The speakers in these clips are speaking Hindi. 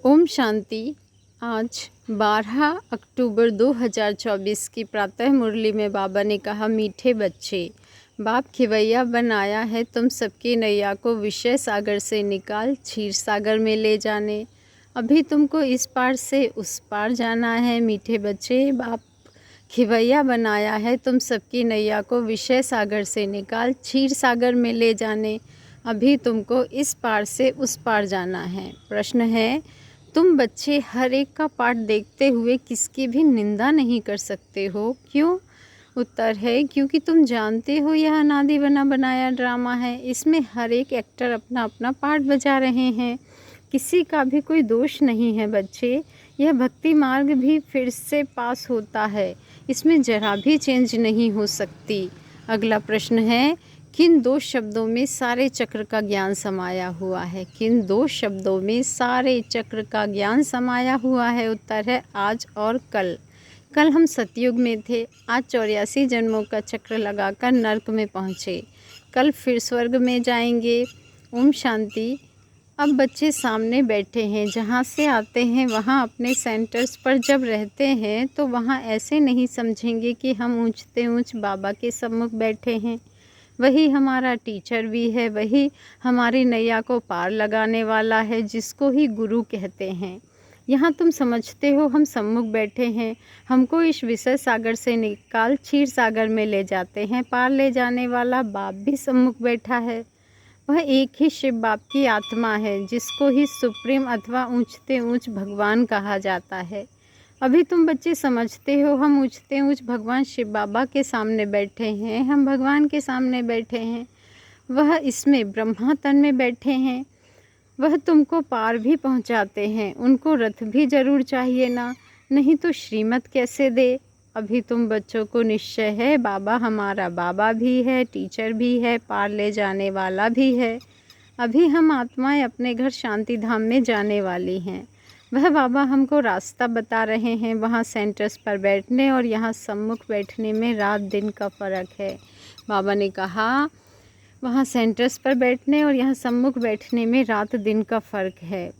ओम शांति। आज 12 अक्टूबर 2024 की प्रातः मुरली में बाबा ने कहा, मीठे बच्चे, बाप खिवैया बनाया है तुम सबकी नैया को विषय सागर से निकाल क्षीर सागर में ले जाने। अभी तुमको इस पार से उस पार जाना है। मीठे बच्चे, बाप खिवैया बनाया है तुम सबकी नैया को विषय सागर से निकाल क्षीर सागर में ले जाने। अभी तुमको इस पार से उस पार जाना है। प्रश्न है, तुम बच्चे हर एक का पाठ देखते हुए किसकी भी निंदा नहीं कर सकते हो, क्यों? उत्तर है, क्योंकि तुम जानते हो यह अनादि बना बनाया ड्रामा है। इसमें हर एक एक्टर अपना अपना पार्ट बजा रहे हैं। किसी का भी कोई दोष नहीं है बच्चे। यह भक्ति मार्ग भी फिर से पास होता है, इसमें जरा भी चेंज नहीं हो सकती। अगला प्रश्न है, किन दो शब्दों में सारे चक्र का ज्ञान समाया हुआ है? किन दो शब्दों में सारे चक्र का ज्ञान समाया हुआ है? उत्तर है, आज और कल। कल हम सतयुग में थे, आज 84 जन्मों का चक्र लगाकर नर्क में पहुँचे, कल फिर स्वर्ग में जाएंगे। ओम शांति। अब बच्चे सामने बैठे हैं, जहाँ से आते हैं वहाँ अपने सेंटर्स पर जब रहते हैं तो वहाँ ऐसे नहीं समझेंगे कि हम ऊँचते ऊँच बाबा के सम्मुख बैठे हैं। वही हमारा टीचर भी है, वही हमारी नैया को पार लगाने वाला है, जिसको ही गुरु कहते हैं। यहाँ तुम समझते हो हम सम्मुख बैठे हैं, हमको इस विषय सागर से निकाल क्षीर सागर में ले जाते हैं। पार ले जाने वाला बाप भी सम्मुख बैठा है। वह एक ही शिव बाप की आत्मा है, जिसको ही सुप्रीम अथवा ऊंचते ऊंच भगवान कहा जाता है। अभी तुम बच्चे समझते हो हम ऊंचते ऊंच भगवान शिव बाबा के सामने बैठे हैं, हम भगवान के सामने बैठे हैं। वह इसमें ब्रह्मा तन में बैठे हैं। वह तुमको पार भी पहुंचाते हैं। उनको रथ भी जरूर चाहिए ना, नहीं तो श्रीमत कैसे दे। अभी तुम बच्चों को निश्चय है बाबा हमारा बाबा भी है, टीचर भी है, पार ले जाने वाला भी है। अभी हम आत्माएं अपने घर शांति धाम में जाने वाली हैं। वह बाबा हमको रास्ता बता रहे हैं। वहाँ सेंटर्स पर बैठने और यहाँ सम्मुख बैठने में रात दिन का फ़र्क है। बाबा ने कहा, वहाँ सेंटर्स पर बैठने और यहाँ सम्मुख बैठने में रात दिन का फ़र्क है।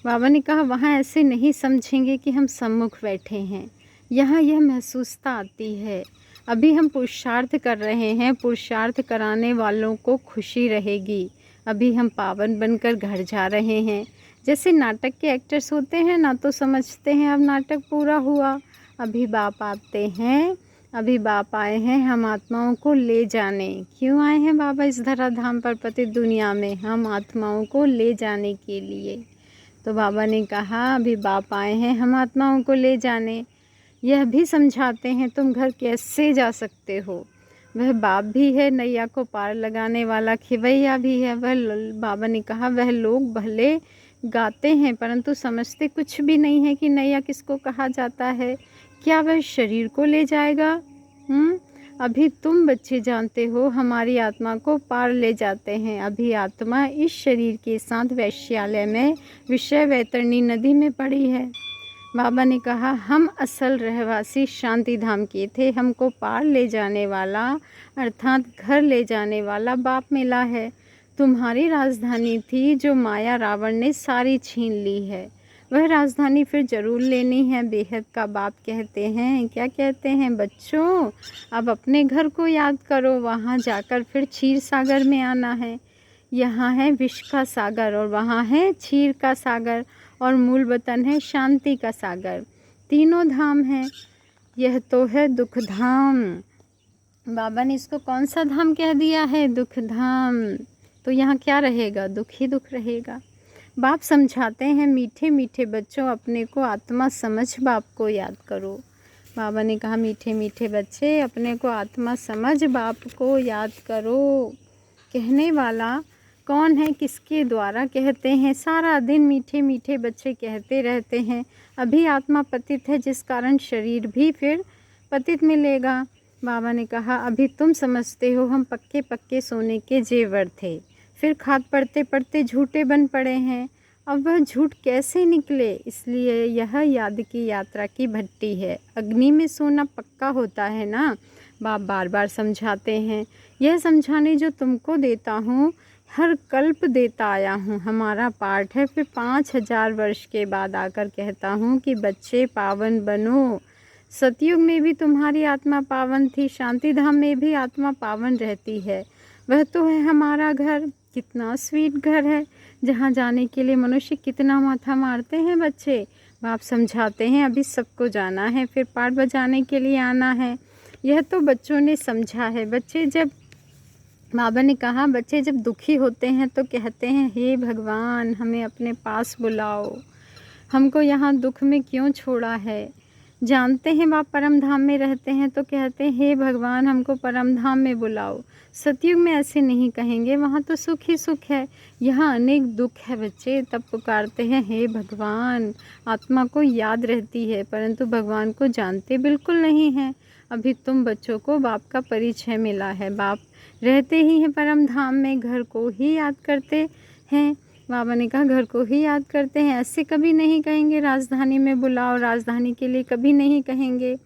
बाबा ने कहा, वहाँ ऐसे नहीं समझेंगे कि हम सम्मुख बैठे हैं। यहाँ यह महसूसता आती है। अभी हम पुरुषार्थ कर रहे हैं, पुरुषार्थ कराने वालों को खुशी रहेगी। अभी हम पावन बनकर घर जा रहे हैं। जैसे नाटक के एक्टर्स होते हैं ना, तो समझते हैं अब नाटक पूरा हुआ। अभी बाप आते हैं, अभी बाप आए हैं हम आत्माओं को ले जाने। क्यों आए हैं बाबा इस धराधाम पर, पतित दुनिया में? हम आत्माओं को ले जाने के लिए। तो बाबा ने कहा, अभी बाप आए हैं हम आत्माओं को ले जाने। यह भी समझाते हैं तुम घर कैसे जा सकते हो। वह बाप भी है, नैया को पार लगाने वाला खिवैया भी है। बाबा ने कहा, वह लोग भले गाते हैं परंतु समझते कुछ भी नहीं है कि नैया किसको कहा जाता है। क्या वह शरीर को ले जाएगा? अभी तुम बच्चे जानते हो हमारी आत्मा को पार ले जाते हैं। अभी आत्मा इस शरीर के साथ वैश्यालय में विषय वैतरणी नदी में पड़ी है। बाबा ने कहा, हम असल रहवासी शांति धाम के थे, हमको पार ले जाने वाला अर्थात घर ले जाने वाला बाप मिला है। तुम्हारी राजधानी थी जो माया रावण ने सारी छीन ली है। वह राजधानी फिर जरूर लेनी है। बेहद का बाप कहते हैं, क्या कहते हैं बच्चों, अब अपने घर को याद करो। वहाँ जाकर फिर क्षीर सागर में आना है। यहाँ है विष का सागर और वहाँ है क्षीर का सागर, और मूल वतन है शांति का सागर। तीनों धाम हैं। यह तो है दुख धाम। बाबा ने इसको कौन सा धाम कह दिया है? दुख धाम। तो यहाँ क्या रहेगा? दुख ही दुख रहेगा। बाप समझाते हैं, मीठे मीठे बच्चों, अपने को आत्मा समझ बाप को याद करो। बाबा ने कहा, मीठे मीठे बच्चे, अपने को आत्मा समझ बाप को याद करो। कहने वाला कौन है, किसके द्वारा कहते हैं? सारा दिन मीठे मीठे बच्चे कहते रहते हैं। अभी आत्मा पतित है, जिस कारण शरीर भी फिर पतित मिलेगा। बाबा ने कहा, अभी तुम समझते हो हम पक्के पक्के सोने के जेवर थे, फिर खाद पड़ते पड़ते झूठे बन पड़े हैं। अब वह झूठ कैसे निकले? इसलिए यह याद की यात्रा की भट्टी है। अग्नि में सोना पक्का होता है ना। बाप बार बार समझाते हैं। यह समझाने जो तुमको देता हूँ हर कल्प देता आया हूँ, हमारा पाठ है। फिर 5000 वर्ष के बाद आकर कहता हूँ कि बच्चे पावन बनो। सतयुग में भी तुम्हारी आत्मा पावन थी, शांति धाम में भी आत्मा पावन रहती है। वह तो है हमारा घर। कितना स्वीट घर है, जहाँ जाने के लिए मनुष्य कितना माथा मारते हैं बच्चे। बाप समझाते हैं अभी सबको जाना है, फिर पाठ बजाने के लिए आना है। यह तो बच्चों ने समझा है। बाबा ने कहा बच्चे जब दुखी होते हैं तो कहते हैं हे भगवान हमें अपने पास बुलाओ, हमको यहाँ दुख में क्यों छोड़ा है। जानते हैं बाप परम धाम में रहते हैं तो कहते हैं हे भगवान हमको परम धाम में बुलाओ। सतयुग में ऐसे नहीं कहेंगे, वहाँ तो सुख ही सुख है, यहाँ अनेक दुख है बच्चे। तब पुकारते हैं हे भगवान। आत्मा को याद रहती है परंतु भगवान को जानते बिल्कुल नहीं हैं। अभी तुम बच्चों को बाप का परिचय मिला है, बाप रहते ही हैं परम धाम में, घर को ही याद करते हैं। बाबा ने कहा घर को ही याद करते हैं, ऐसे कभी नहीं कहेंगे राजधानी में बुलाओ, राजधानी के लिए कभी नहीं कहेंगे।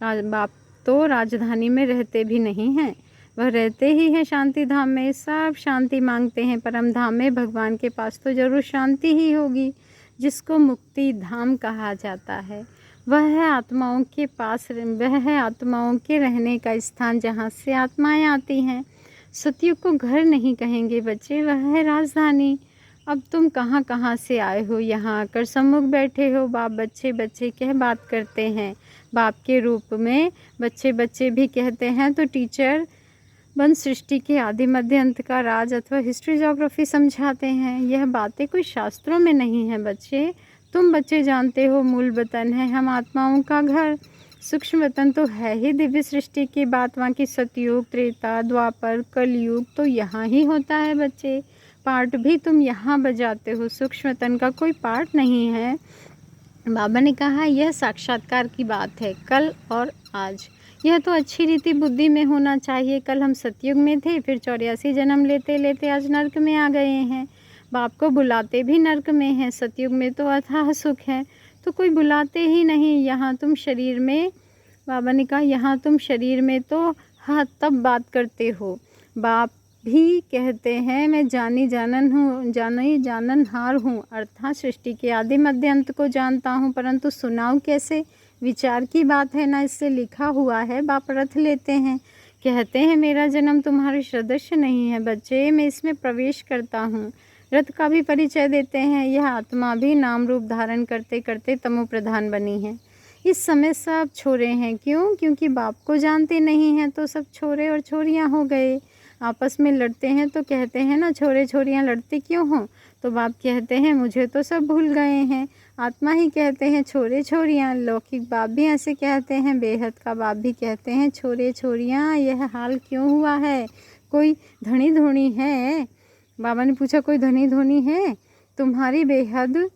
बाप तो राजधानी में रहते भी नहीं हैं, वह रहते ही हैं शांति धाम में। सब शांति मांगते हैं परम धाम में, भगवान के पास तो जरूर शांति ही होगी। जिसको मुक्ति धाम कहा जाता है वह है आत्माओं के पास, वह है आत्माओं के रहने का स्थान जहाँ से आत्माएं आती हैं। सतयुग को घर नहीं कहेंगे बच्चे, वह है राजधानी। अब तुम कहाँ कहाँ से आए हो, यहाँ आकर सम्मुख बैठे हो। बाप बच्चे बच्चे कह बात करते हैं, बाप के रूप में बच्चे बच्चे भी कहते हैं। तो टीचर बन सृष्टि के आदि मध्य अंत का राज अथवा हिस्ट्री ज्योग्राफी समझाते हैं। यह बातें कोई शास्त्रों में नहीं है बच्चे, तुम बच्चे जानते हो मूल वतन है हम आत्माओं का घर। सूक्ष्म वतन तो है ही दिव्य सृष्टि की बात, वहाँ की सतयुग त्रेता द्वापर कलयुग तो यहाँ ही होता है बच्चे। पार्ट भी तुम यहाँ बजाते हो, सूक्ष्म वतन का कोई पार्ट नहीं है। बाबा ने कहा यह साक्षात्कार की बात है, कल और आज। यह तो अच्छी रीति बुद्धि में होना चाहिए। कल हम सतयुग में थे, फिर 84 जन्म लेते लेते आज नर्क में आ गए हैं। बाप को बुलाते भी नर्क में हैं, सतयुग में तो अथाह सुख है, तो कोई बुलाते ही नहीं। यहाँ तुम शरीर में, बाबा ने कहा यहाँ तुम शरीर में तो हाँ तब बात करते हो। बाप भी कहते हैं मैं जानी जाननहार हूँ, अर्थात सृष्टि के आदि मध्य अंत को जानता हूँ, परंतु सुनाऊँ कैसे, विचार की बात है ना, इससे लिखा हुआ है। बाप रथ लेते हैं, कहते हैं मेरा जन्म तुम्हारे सदस्य नहीं है बच्चे, मैं इसमें प्रवेश करता हूँ। रथ का भी परिचय देते हैं, यह आत्मा भी नाम रूप धारण करते करते तमो प्रधान बनी है। इस समय सब छोरे हैं, क्यों? क्योंकि बाप को जानते नहीं हैं तो सब छोरे और छोरियां हो गए। आपस में लड़ते हैं तो कहते हैं ना छोरे छोरियां लड़ते क्यों हो, तो बाप कहते हैं मुझे तो सब भूल गए हैं। आत्मा ही कहते हैं छोरे छोरियां, लौकिक बाप भी ऐसे कहते हैं, बेहद का बाप भी कहते हैं छोरे छोरियां। यह हाल क्यों हुआ है? कोई धनी धोनी है? बाबा ने पूछा कोई धनी धोनी है? तुम्हारी बेहद,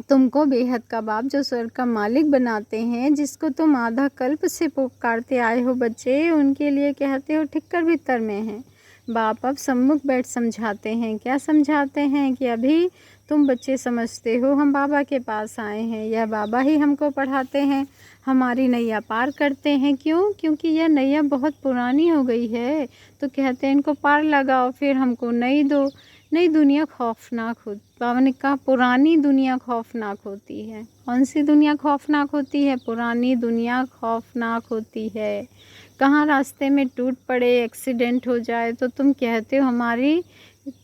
तुमको बेहद का बाप जो स्वर्ग का मालिक बनाते हैं, जिसको तुम आधा कल्प से पुकारते आए हो बच्चे, उनके लिए कहते हो ठिक्कर भीतर में है। बाप अब सम्मुख बैठ समझाते हैं। क्या समझाते हैं? कि अभी तुम बच्चे समझते हो हम बाबा के पास आए हैं, यह बाबा ही हमको पढ़ाते हैं, हमारी नैया पार करते हैं। क्यों? क्योंकि यह नैया बहुत पुरानी हो गई है, तो कहते हैं इनको पार लगाओ, फिर हमको नई दो। नई दुनिया खौफनाक हो, बाबा ने कहा पुरानी दुनिया खौफनाक होती है। कौन सी दुनिया खौफनाक होती है? पुरानी दुनिया खौफनाक होती है। कहाँ रास्ते में टूट पड़े, एक्सीडेंट हो जाए तो तुम कहते हो हमारी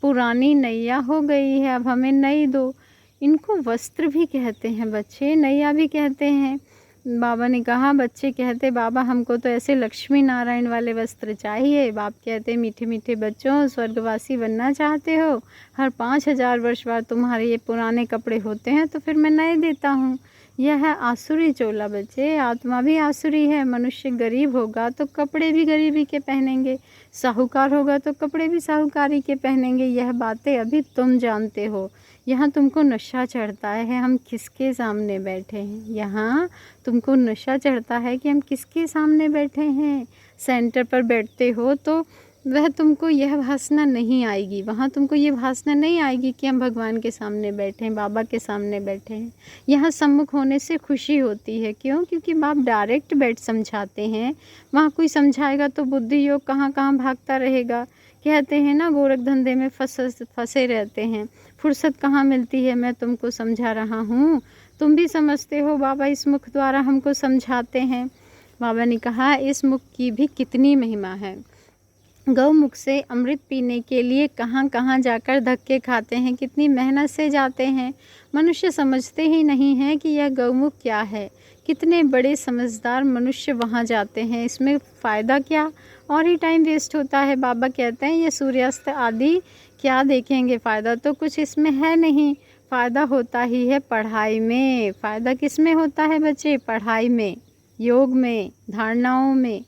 पुरानी नैया हो गई है, अब हमें नई दो। इनको वस्त्र भी कहते हैं बच्चे, नैया भी कहते हैं। बाबा ने कहा, बच्चे कहते बाबा हमको तो ऐसे लक्ष्मी नारायण वाले वस्त्र चाहिए। बाप कहते मीठे मीठे बच्चों, स्वर्गवासी बनना चाहते हो, हर 5000 वर्ष बाद तुम्हारे ये पुराने कपड़े होते हैं तो फिर मैं नए देता हूँ। यह है आसुरी चोला बच्चे, आत्मा भी आसुरी है। मनुष्य गरीब होगा तो कपड़े भी गरीबी के पहनेंगे, साहूकार होगा तो कपड़े भी साहूकारी के पहनेंगे। यह बातें अभी तुम जानते हो। यहाँ तुमको नशा चढ़ता है हम किसके सामने बैठे हैं, यहाँ तुमको नशा चढ़ता है कि हम किसके सामने बैठे हैं। सेंटर पर बैठते हो तो वह तुमको यह भासना नहीं आएगी, वहाँ तुमको ये भासना नहीं आएगी कि हम भगवान के सामने बैठे हैं, बाबा के सामने बैठे हैं। यहाँ सम्मुख होने से खुशी होती है। क्यों? क्योंकि बाप डायरेक्ट बैठ समझाते हैं। वहाँ कोई समझाएगा तो बुद्धि योग कहाँ कहाँ भागता रहेगा कहते हैं ना, गोरख धंधे में फंसे रहते हैं, फुर्सत कहाँ मिलती है। मैं तुमको समझा रहा हूँ, तुम भी समझते हो, बाबा इस मुख द्वारा हमको समझाते हैं। बाबा ने कहा, इस मुख की भी कितनी महिमा है। गौमुख से अमृत पीने के लिए कहाँ कहाँ जाकर धक्के खाते हैं, कितनी मेहनत से जाते हैं। मनुष्य समझते ही नहीं हैं कि यह गौमुख क्या है। कितने बड़े समझदार मनुष्य वहाँ जाते हैं, इसमें फ़ायदा क्या, और ही टाइम वेस्ट होता है। बाबा कहते हैं ये सूर्यास्त आदि क्या देखेंगे, फ़ायदा तो कुछ इसमें है नहीं। फ़ायदा होता ही है पढ़ाई में। फ़ायदा किस में होता है बच्चे? पढ़ाई में, योग में, धारणाओं में,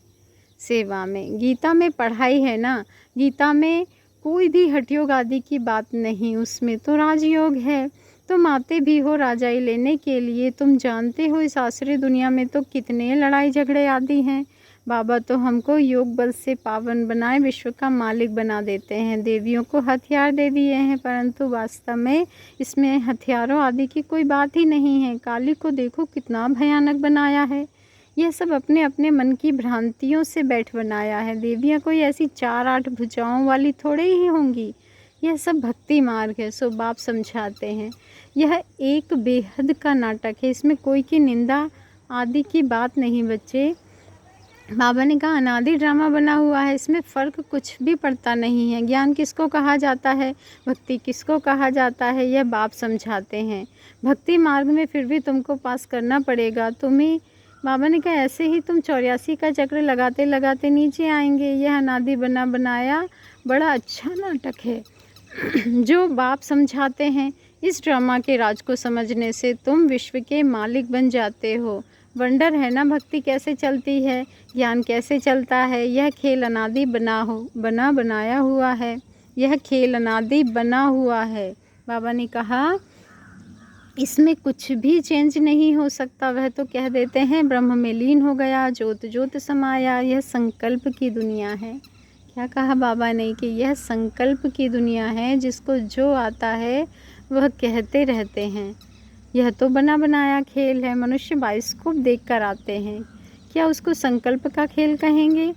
सेवा में। गीता में पढ़ाई है ना, गीता में कोई भी हठयोग आदि की बात नहीं, उसमें तो राजयोग है। तुम आते भी हो राजाई लेने के लिए, तुम जानते हो इस आसुरी दुनिया में तो कितने लड़ाई झगड़े आदि हैं। बाबा तो हमको योग बल से पावन बनाए विश्व का मालिक बना देते हैं। देवियों को हथियार दे दिए हैं, परंतु वास्तव में इसमें हथियारों आदि की कोई बात ही नहीं है। काली को देखो कितना भयानक बनाया है। यह सब अपने अपने मन की भ्रांतियों से बैठ बनाया है। देवियाँ कोई ऐसी 4-8 भुजाओं वाली थोड़े ही होंगी। यह सब भक्ति मार्ग है। सो बाप समझाते हैं, यह एक बेहद का नाटक है, इसमें कोई की निंदा आदि की बात नहीं बच्चे। बाबा ने कहा, अनादि ड्रामा बना हुआ है, इसमें फ़र्क कुछ भी पड़ता नहीं है। ज्ञान किसको कहा जाता है, भक्ति किसको कहा जाता है, यह बाप समझाते हैं। भक्ति मार्ग में फिर भी तुमको पास करना पड़ेगा। तुम्हें बाबा ने कहा, ऐसे ही तुम 84 का चक्र लगाते लगाते नीचे आएंगे। यह अनादि बना बनाया बड़ा अच्छा नाटक है जो बाप समझाते हैं। इस ड्रामा के राज को समझने से तुम विश्व के मालिक बन जाते हो। वंडर है ना, भक्ति कैसे चलती है, ज्ञान कैसे चलता है। यह खेल अनादि बना बनाया हुआ है। यह खेल अनादि बना हुआ है। बाबा ने कहा, इसमें कुछ भी चेंज नहीं हो सकता। वह तो कह देते हैं ब्रह्म में लीन हो गया, ज्योत ज्योत समाया। यह संकल्प की दुनिया है। क्या कहा बाबा ने कि यह संकल्प की दुनिया है, जिसको जो आता है वह कहते रहते हैं। यह तो बना बनाया खेल है। मनुष्य बाइस्कोप देख कर आते हैं, क्या उसको संकल्प का खेल कहेंगे?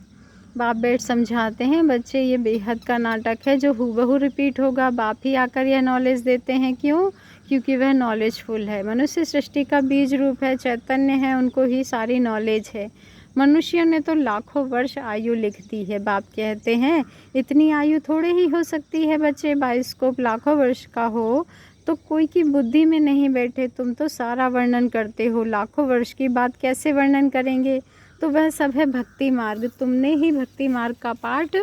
बाप बैठ समझाते हैं, बच्चे ये बेहद का नाटक है जो हूबहू रिपीट होगा। बाप ही आकर यह नॉलेज देते हैं। क्यों? क्योंकि वह नॉलेजफुल है। मनुष्य सृष्टि का बीज रूप है, चैतन्य है, उनको ही सारी नॉलेज है। मनुष्यों ने तो लाखों वर्ष आयु लिख दी है। बाप कहते हैं इतनी आयु थोड़े ही हो सकती है बच्चे। बाइस्कोप लाखों वर्ष का हो तो कोई की बुद्धि में नहीं बैठे। तुम तो सारा वर्णन करते हो, लाखों वर्ष की बात कैसे वर्णन करेंगे? तो वह सब है भक्ति मार्ग। तुमने ही भक्ति मार्ग का पाठ,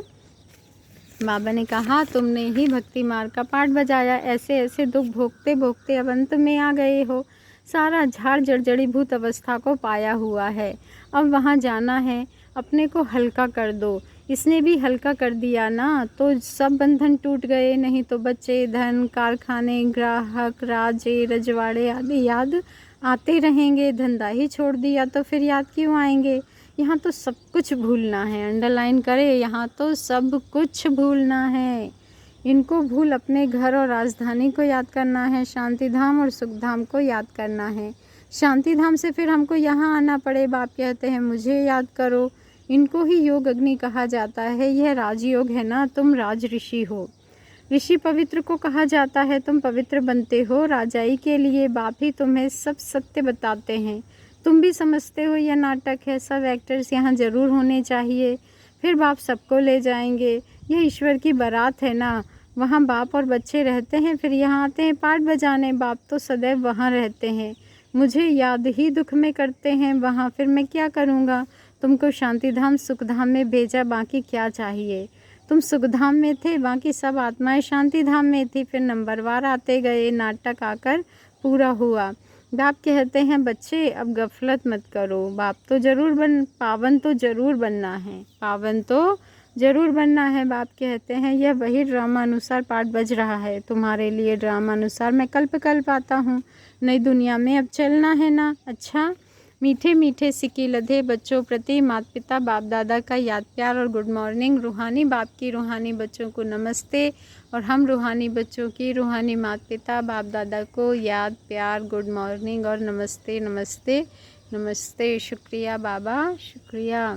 बाबा ने कहा, तुमने ही भक्ति मार्ग का पाठ बजाया। ऐसे ऐसे दुख भोगते भोगते अब अंत में आ गए हो। सारा झाड़ जर्जड़ीभूत अवस्था को पाया हुआ है। अब वहाँ जाना है, अपने को हल्का कर दो। इसने भी हल्का कर दिया ना, तो सब बंधन टूट गए। नहीं तो बच्चे, धन, कारखाने, ग्राहक, राज्य, रजवाड़े आदि याद आते रहेंगे। धंधा ही छोड़ दिया तो फिर याद क्यों आएंगे? यहाँ तो सब कुछ भूलना है। अंडरलाइन करें, यहाँ तो सब कुछ भूलना है। इनको भूल अपने घर और राजधानी को याद करना है, शांति धाम और सुख धाम को याद करना है। शांति धाम से फिर हमको यहाँ आना पड़े। बाप कहते हैं मुझे याद करो। इनको ही योग अग्नि कहा जाता है। यह राजयोग है ना, तुम राज ऋषि हो। ऋषि पवित्र को कहा जाता है, तुम पवित्र बनते हो राजाई के लिए। बाप ही तुम्हें सब सत्य बताते हैं। तुम भी समझते हो यह नाटक है। सब एक्टर्स यहाँ ज़रूर होने चाहिए, फिर बाप सबको ले जाएंगे। यह ईश्वर की बारात है ना, वहाँ बाप और बच्चे रहते हैं, फिर यहाँ आते हैं पाठ बजाने। बाप तो सदैव वहाँ रहते हैं, मुझे याद ही दुख में करते हैं वहाँ। फिर मैं क्या करूँगा? तुमको शांति धाम सुख धाम में भेजा, बाकी क्या चाहिए? तुम सुख धाम में थे, बाकी सब आत्माएं शांति धाम में थी। फिर नंबरवार आते गए, नाटक आकर पूरा हुआ। बाप कहते हैं बच्चे अब गफलत मत करो। बाप तो पावन तो ज़रूर बनना है, पावन तो ज़रूर बनना है। बाप कहते हैं यह वही ड्रामा अनुसार पाठ बज रहा है तुम्हारे लिए। ड्रामा अनुसार मैं कल्प कल्प आता हूँ। नई दुनिया में अब चलना है ना। अच्छा, मीठे मीठे सिक्के लधे बच्चों प्रति माता पिता बाप दादा का याद प्यार और गुड मॉर्निंग। रूहानी बाप की रूहानी बच्चों को नमस्ते, और हम रूहानी बच्चों की रूहानी माता पिता बाप दादा को याद प्यार गुड मॉर्निंग और नमस्ते नमस्ते नमस्ते। शुक्रिया बाबा, शुक्रिया।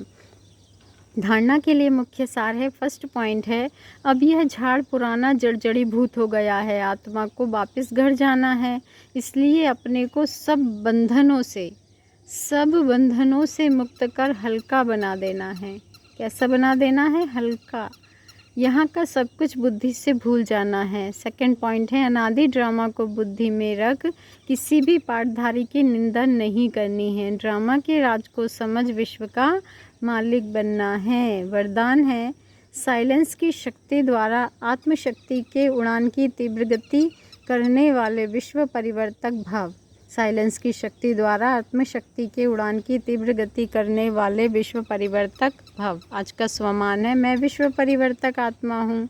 धारणा के लिए मुख्य सार है, फर्स्ट पॉइंट है, अब यह झाड़ पुराना जड़ी भूत हो गया है, आत्मा को वापस घर जाना है, इसलिए अपने को सब बंधनों से मुक्त कर हल्का बना देना है। कैसा बना देना है? हल्का। यहाँ का सब कुछ बुद्धि से भूल जाना है। सेकंड पॉइंट है, अनादि ड्रामा को बुद्धि में रख किसी भी पाठधारी की निंदा नहीं करनी है। ड्रामा के राज को समझ विश्व का मालिक बनना है। वरदान है, साइलेंस की शक्ति द्वारा आत्मशक्ति के उड़ान की तीव्र गति करने वाले विश्व परिवर्तक भाव। साइलेंस की शक्ति द्वारा आत्मशक्ति के उड़ान की तीव्र गति करने वाले विश्व परिवर्तक भाव। आज का स्वमान है, मैं विश्व परिवर्तक आत्मा हूँ।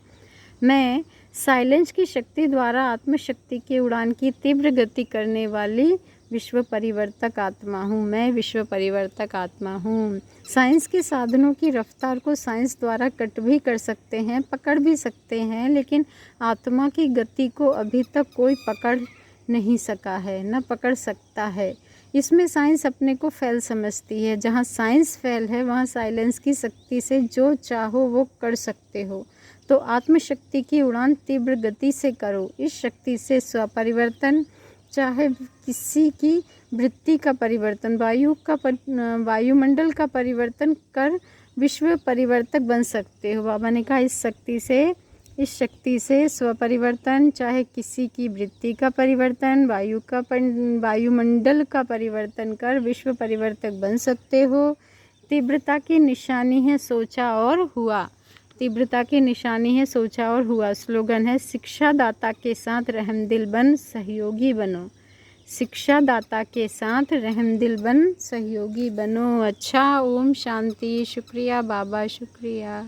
मैं साइलेंस की शक्ति द्वारा आत्मशक्ति के उड़ान की तीव्र गति करने वाली विश्व परिवर्तक आत्मा हूँ। मैं विश्व परिवर्तक आत्मा हूँ। साइंस के साधनों की रफ्तार को साइंस द्वारा कट भी कर सकते हैं, पकड़ भी सकते हैं, लेकिन आत्मा की गति को अभी तक कोई पकड़ नहीं सका है, न पकड़ सकता है। इसमें साइंस अपने को फेल समझती है। जहाँ साइंस फेल है वहाँ साइलेंस की शक्ति से जो चाहो वो कर सकते हो। तो आत्मशक्ति की उड़ान तीव्र गति से करो। इस शक्ति से स्वपरिवर्तन, चाहे किसी की वृत्ति का परिवर्तन, वायुमंडल का परिवर्तन कर विश्व परिवर्तक बन सकते हो। बाबा ने कहा इस शक्ति से स्वपरिवर्तन, चाहे किसी की वृत्ति का परिवर्तन, वायुमंडल का परिवर्तन कर विश्व परिवर्तक बन सकते हो। तीव्रता की निशानी है सोचा और हुआ। तीव्रता की निशानी है सोचा और हुआ। स्लोगन है, शिक्षादाता के साथ रहमदिल बन सहयोगी बनो। शिक्षादाता के साथ रहमदिल बन सहयोगी बनो। अच्छा, ओम शांति। शुक्रिया बाबा, शुक्रिया।